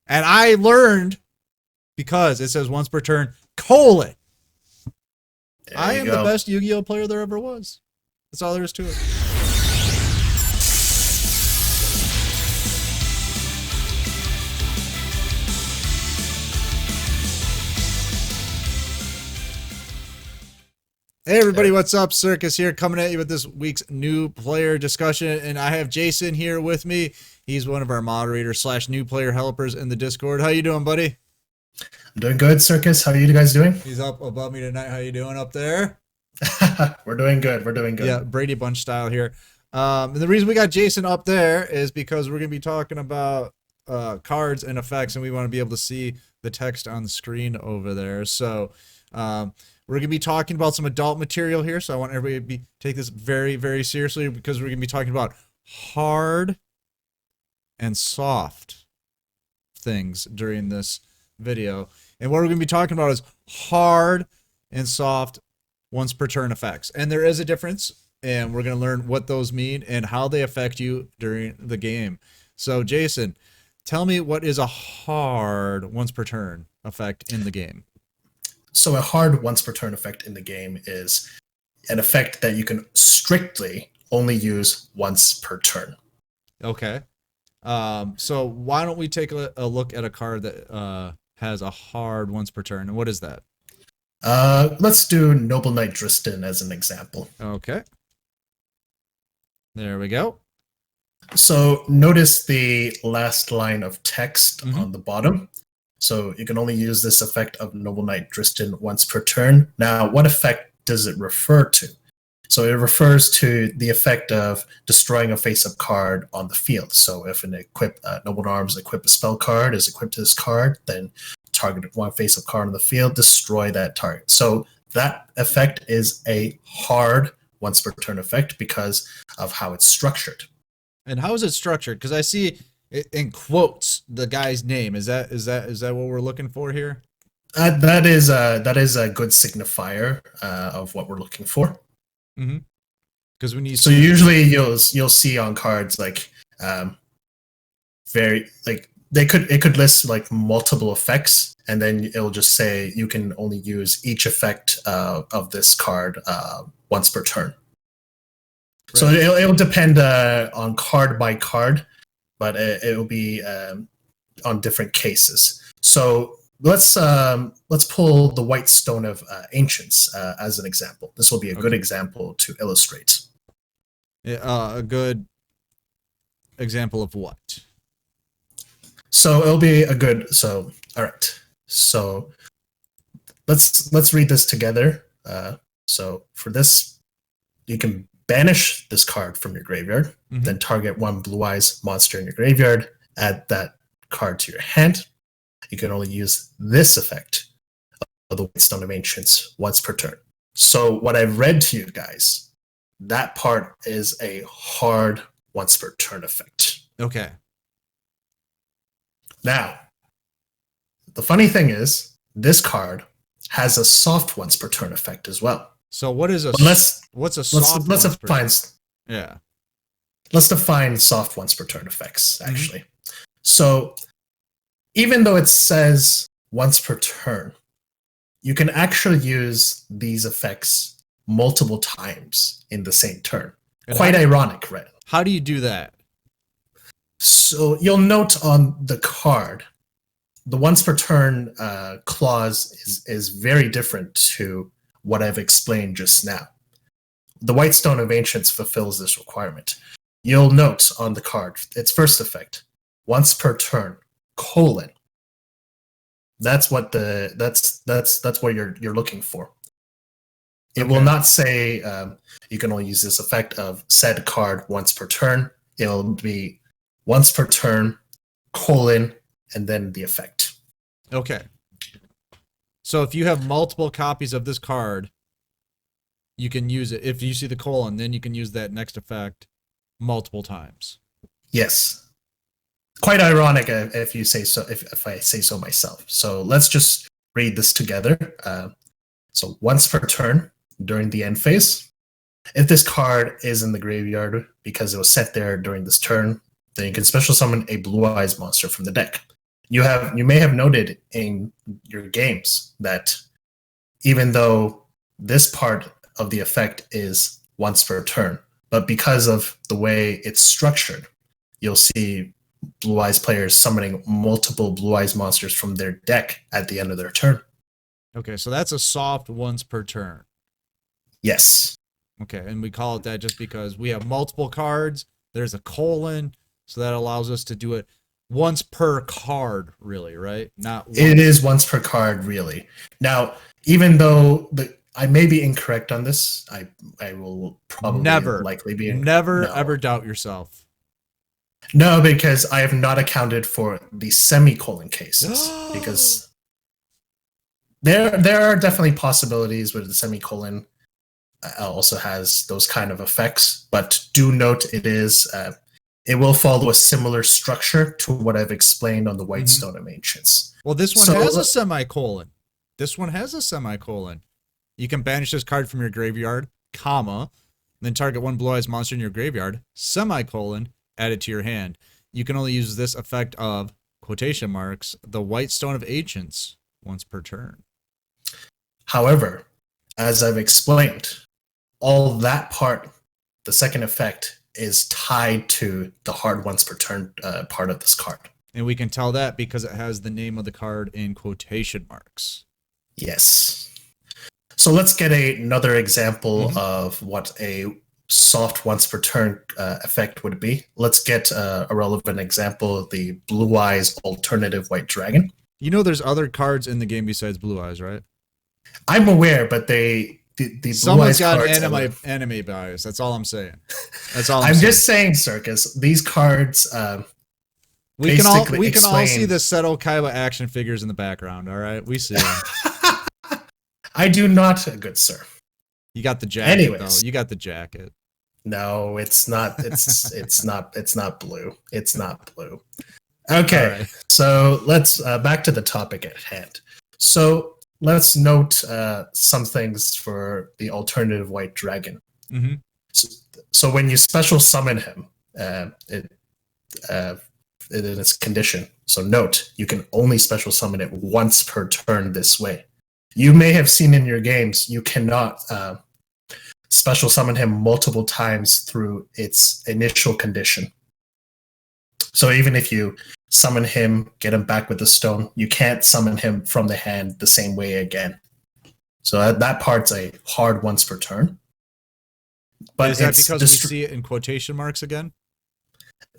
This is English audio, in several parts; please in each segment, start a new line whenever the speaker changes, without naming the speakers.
And I learned because it says once per turn, colon. I am the best Yu-Gi-Oh player there ever was. That's all there is to it. Hey everybody, what's up? Circus here, coming at you with this week's new player discussion, and I have Jason here with me. He's one of our moderators / new player helpers in the Discord. How you doing, buddy?
I'm doing good, Circus. How are you guys doing?
He's up above me tonight. How you doing up there?
We're doing good. We're doing good.
Yeah, Brady Bunch style here. And the reason we got Jason up there is because we're going to be talking about cards and effects, and we want to be able to see the text on the screen over there. So we're going to be talking about some adult material here, so I want everybody to take this very, very seriously because we're going to be talking about hard and soft things during this video. And what we're going to be talking about is hard and soft once per turn effects. And there is a difference, and we're going to learn what those mean and how they affect you during the game. So, Jason, tell me what is a hard once per turn effect in the game?
So a hard once per turn effect in the game is an effect that you can strictly only use once per turn.
Okay. So why don't we take a look at a card that has a hard once per turn, and what is that?
Let's do Noble Knight Dristan as an example.
Okay. There we go.
So notice the last line of text on the bottom. So you can only use this effect of Noble Knight Dristan once per turn. Now, what effect does it refer to? So it refers to the effect of destroying a face-up card on the field. So if an Noble Arms equip a spell card is equipped to this card, then target one face-up card on the field, destroy that target. So that effect is a hard once per turn effect because of how it's structured.
And how is it structured? Because I see in quotes the guy's name. Is that what we're looking for here?
That is a good signifier of what we're looking for.
Because when you
usually you'll see on cards like it could list like multiple effects, and then it'll just say you can only use each effect of this card once per turn. Right. So it'll depend on card by card, but it will be on different cases. So let's pull the White Stone of Ancients as an example. This will be a good example to illustrate.
A good example of what?
So it'll be a good. So all right. So let's read this together. So for this, you can banish this card from your graveyard, then target one Blue Eyes monster in your graveyard, add that card to your hand. You can only use this effect of the White Stone of Ancients once per turn. So what I've read to you guys, that part is a hard once per turn effect.
Okay. Now,
the funny thing is, this card has a soft once per turn effect as well.
So what is what's a soft?
Let's define.
Yeah.
Let's define soft once per turn effects. Actually, so even though it says once per turn, you can actually use these effects multiple times in the same turn. Quite ironic, right?
How do you do that?
So you'll note on the card, the once per turn clause is very different to what I've explained just now. The White Stone of Ancients fulfills this requirement. You'll note on the card, its first effect, once per turn, colon. That's what that's what you're looking for. It will not say you can only use this effect of said card once per turn. It'll be once per turn, colon, and then the effect.
Okay. So if you have multiple copies of this card, you can use it. If you see the colon, then you can use that next effect multiple times.
Yes. Quite ironic if you say so. If I say so myself. So let's just read this together. So once per turn during the end phase, if this card is in the graveyard because it was set there during this turn, then you can special summon a Blue Eyes monster from the deck. You may have noted in your games that even though this part of the effect is once per turn, but because of the way it's structured, you'll see Blue Eyes players summoning multiple Blue Eyes monsters from their deck at the end of their turn.
Okay, so that's a soft once per turn.
Yes.
Okay, and we call it that just because we have multiple cards. There's a colon, so that allows us to do it once per card, really, right? Not once.
It is once per card, really. Now, even though I may be incorrect on this, I will probably likely be
never ever doubt yourself.
No, because I have not accounted for the semicolon cases because there are definitely possibilities where the semicolon also has those kind of effects, but do note it will follow a similar structure to what I've explained on the White Stone of Ancients.
Well, this one has a semicolon. This one has a semicolon. You can banish this card from your graveyard, comma, then target one Blue Eyes monster in your graveyard, semicolon, add it to your hand. You can only use this effect of, quotation marks, the White Stone of Ancients once per turn.
However, as I've explained, all that part, the second effect, is tied to the hard once per turn part of this card.
And we can tell that because it has the name of the card in quotation marks.
Yes. So let's get another example of what a soft once per turn effect would be. Let's get a relevant example, the Blue Eyes alternative White Dragon.
You know there's other cards in the game besides Blue Eyes, right?
I'm aware, but the
someone's got anime bias. That's all I'm saying. That's all
I'm just saying, Circus. These cards
we can all see the Seto Kaiba action figures in the background, all right? We see them.
I do not, good sir.
You got the jacket though. You got the jacket.
No, it's not it's not blue. It's not blue. Okay. Right. So let's back to the topic at hand. So let's note some things for the alternative White Dragon. So when you special summon him, in its condition. So note, you can only special summon it once per turn this way. You may have seen in your games, you cannot special summon him multiple times through its initial condition. So even if you summon him, get him back with the stone, you can't summon him from the hand the same way again. So that part's a hard once per turn.
But is that because we see it in quotation marks again?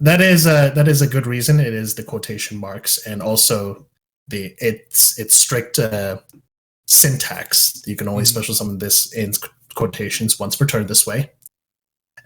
That is a good reason. It is the quotation marks, and also its strict syntax. You can only special summon this in quotations once per turn this way.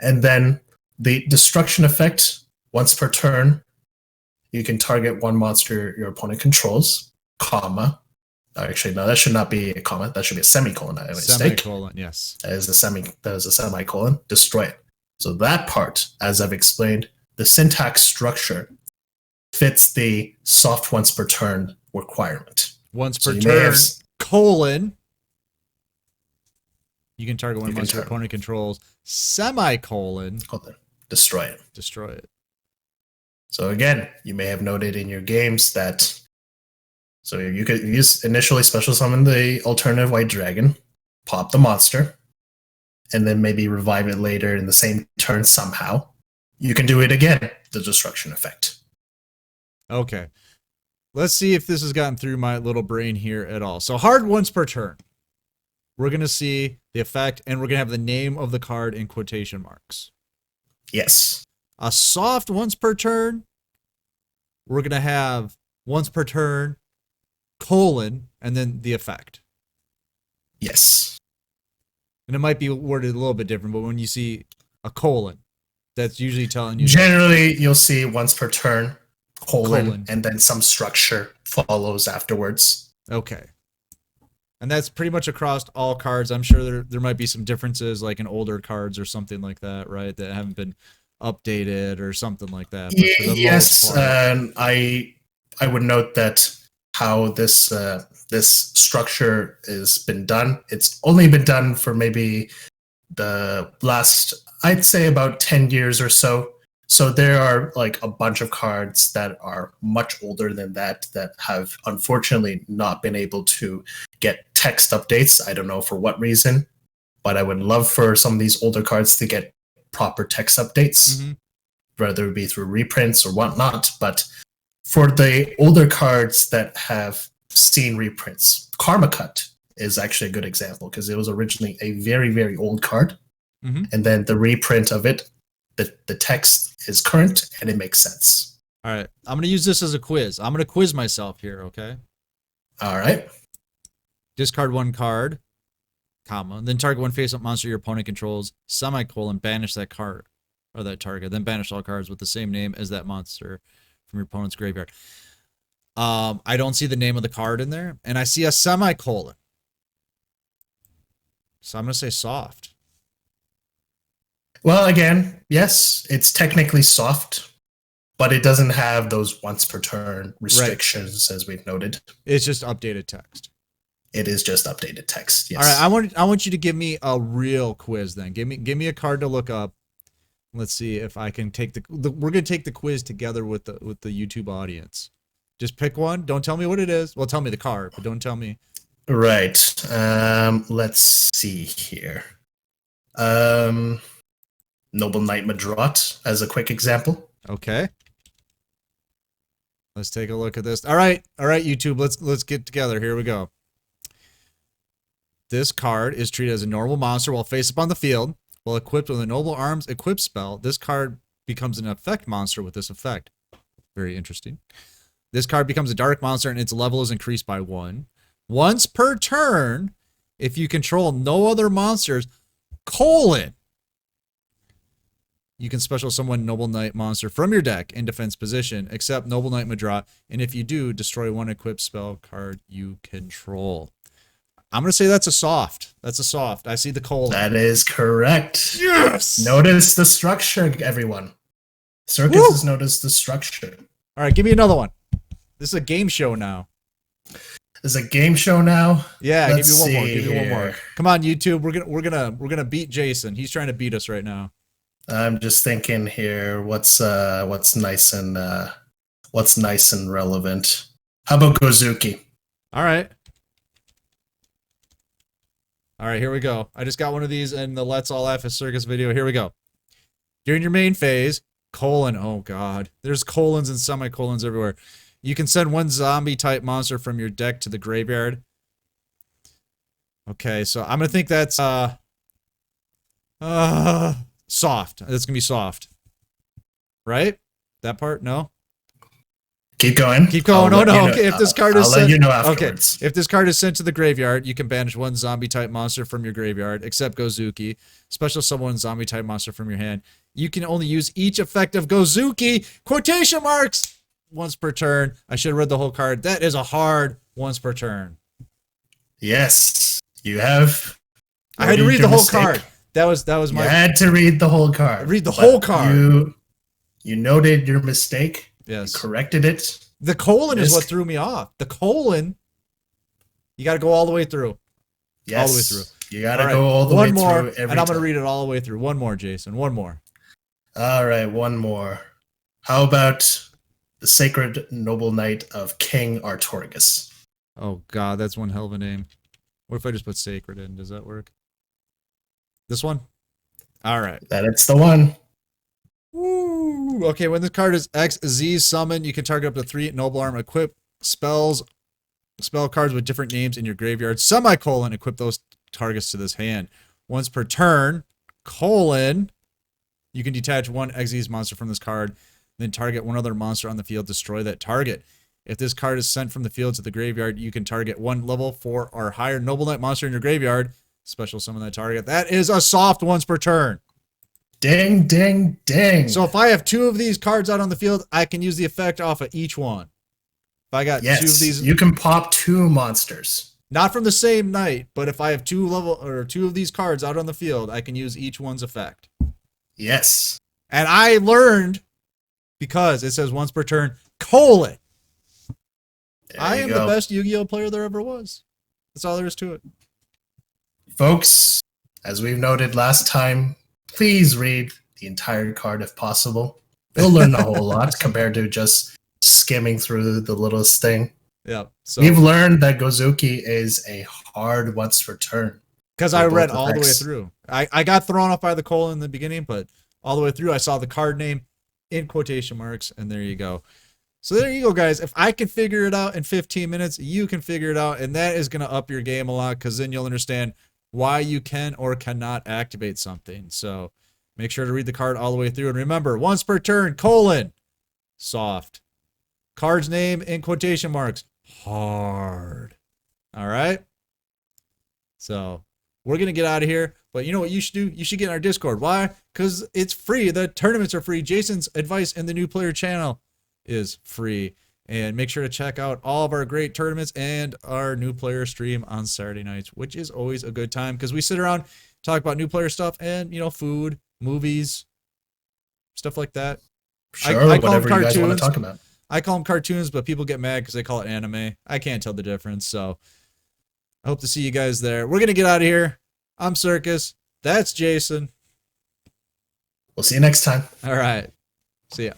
And then the destruction effect, once per turn, you can target one monster your opponent controls, comma. Actually, no, that should not be a comma. That should be a semicolon. I mistake.
Semicolon, yes.
That is a semicolon. Destroy it. So that part, as I've explained, the syntax structure fits the soft once per turn requirement.
Once per turn, colon. You can target one monster your opponent controls, semicolon.
Destroy it.
Destroy it.
So again, you may have noted in your games that so you could use initially special summon the alternative White Dragon, pop the monster, and then maybe revive it later in the same turn somehow. You can do it again, the destruction effect.
Okay. Let's see if this has gotten through my little brain here at all. So hard once per turn. We're going to see the effect, and we're going to have the name of the card in quotation marks.
Yes.
A soft once per turn, we're going to have once per turn, colon, and then the effect.
Yes.
And it might be worded a little bit different, but when you see a colon, that's usually telling you...
Generally, you'll see once per turn, colon, and then some structure follows afterwards.
Okay. And that's pretty much across all cards. I'm sure there might be some differences, like in older cards or something like that, right? That haven't been updated or something like that. But
yes, I would note that how this structure has been done. It's only been done for maybe the last, I'd say, about 10 years or so. So there are like a bunch of cards that are much older than that have unfortunately not been able to get text updates. I don't know for what reason, but I would love for some of these older cards to get proper text updates, whether it be through reprints or whatnot. But for the older cards that have seen reprints, Karma Cut is actually a good example because it was originally a very, very old card. And then the reprint of it, the text is current and it makes sense.
All right. I'm going to use this as a quiz. I'm going to quiz myself here, okay?
All right.
Discard one card, comma, then target one face-up monster your opponent controls, semicolon, banish that card or that target, then banish all cards with the same name as that monster from your opponent's graveyard. I don't see the name of the card in there, and I see a semicolon. So I'm going to say soft.
Well, again, yes, it's technically soft, but it doesn't have those once per turn restrictions, as we've noted.
It's just updated text.
It is just updated text. Yes.
All right, I want you to give me a real quiz then. Give me a card to look up. Let's see if I can take we're going to take the quiz together with the YouTube audience. Just pick one. Don't tell me what it is. Well, tell me the card, but don't tell me.
Right. Let's see here. Noble Knight Madrot as a quick example.
Okay. Let's take a look at this. All right, YouTube. Let's get together. Here we go. This card is treated as a normal monster while face up on the field. While equipped with a Noble Arms equip spell, this card becomes an effect monster with this effect. Very interesting. This card becomes a dark monster and its level is increased by 1. Once per turn, if you control no other monsters, you can special summon Noble Knight monster from your deck in defense position, except Noble Knight Madrot, and if you do, destroy one equipped spell card you control. I'm going to say that's a soft. That's a soft. I see the colon.
That is correct.
Yes!
Notice the structure, everyone. Circus has noticed the structure.
All right, give me another one. This is a game show now.
This is a game show now.
Yeah, give me one more. Give me one more. Come on, YouTube. We're gonna beat Jason. He's trying to beat us right now.
I'm just thinking here. What's nice and relevant? How about Gozuki?
All right. All right, here we go. I just got one of these in the Let's All Laugh at Circus video. Here we go. During your main phase, oh god, there's colons and semicolons everywhere. You can send one zombie-type monster from your deck to the graveyard. Okay, so I'm gonna think that's soft. That's gonna be soft, right? That part, no.
Keep going.
Keep going. Oh no. Okay, if this card is
sent, I'll let you know afterwards.
Okay. If this card is sent to the graveyard, you can banish one zombie-type monster from your graveyard, except Gozuki. Special summon zombie-type monster from your hand. You can only use each effect of Gozuki, quotation marks, once per turn. I should have read the whole card. That is a hard once per turn.
Yes, you have.
I had to read the whole card. That was my.
You had to read the whole card.
Read the whole card.
You noted your mistake.
Yes.
You corrected it.
The colon is what threw me off. The colon. You got to go all the way through.
Yes.
All the way through.
You got to go all the way through.
One more, and I'm going to read it all the way through. One more, Jason. One more.
All right, one more. How about the Sacred Noble Knight of King Artorigus?
Oh, God, that's one hell of a name. What if I just put Sacred in? Does that work? This one? All right.
That's the one.
Woo! Okay, when this card is XZ summoned, you can target up to 3 Noble Arm equip spell cards with different names in your graveyard. Semicolon, equip those targets to this hand. Once per turn, colon, you can detach one XZ monster from this card, then target one other monster on the field, destroy that target. If this card is sent from the field to the graveyard, you can target one level 4 or higher Noble Knight monster in your graveyard. Special summon that target. That is a soft once per turn.
Ding, ding, ding.
So if I have 2 of these cards out on the field, I can use the effect off of each one. If I got 2 of these,
you can pop 2 monsters.
Not from the same night, but if I have 2 of these cards out on the field, I can use each one's effect.
Yes.
And I learned because it says once per turn, colon. I am the best Yu-Gi-Oh player there ever was. That's all there is to it.
Folks, as we've noted last time, please read the entire card if possible. You'll learn a whole lot compared to just skimming through the littlest thing.
Yeah. So
We've learned that Gozuki is a hard once per turn.
because
for
I
both
read all the way
effects.
through. I got thrown off by the colon in the beginning, but all the way through I saw the card name in quotation marks, and there you go. So there you go, guys. If I can figure it out in 15 minutes, you can figure it out, and that is going to up your game a lot because then you'll understand why you can or cannot activate something. So make sure to read the card all the way through. And remember, once per turn, colon, soft. Card's name in quotation marks, hard. All right? So we're going to get out of here. But you know what you should do? You should get in our Discord. Why? Because it's free. The tournaments are free. Jason's advice in the new player channel is free. And make sure to check out all of our great tournaments and our new player stream on Saturday nights, which is always a good time because we sit around, talk about new player stuff and, food, movies, stuff like that.
Sure,
I call them
whatever you guys want
cartoons.
to talk about.
I call them cartoons, but people get mad because they call it anime. I can't tell the difference. So I hope to see you guys there. We're going to get out of here. I'm Circus. That's Jason.
We'll see you next time.
All right. See ya.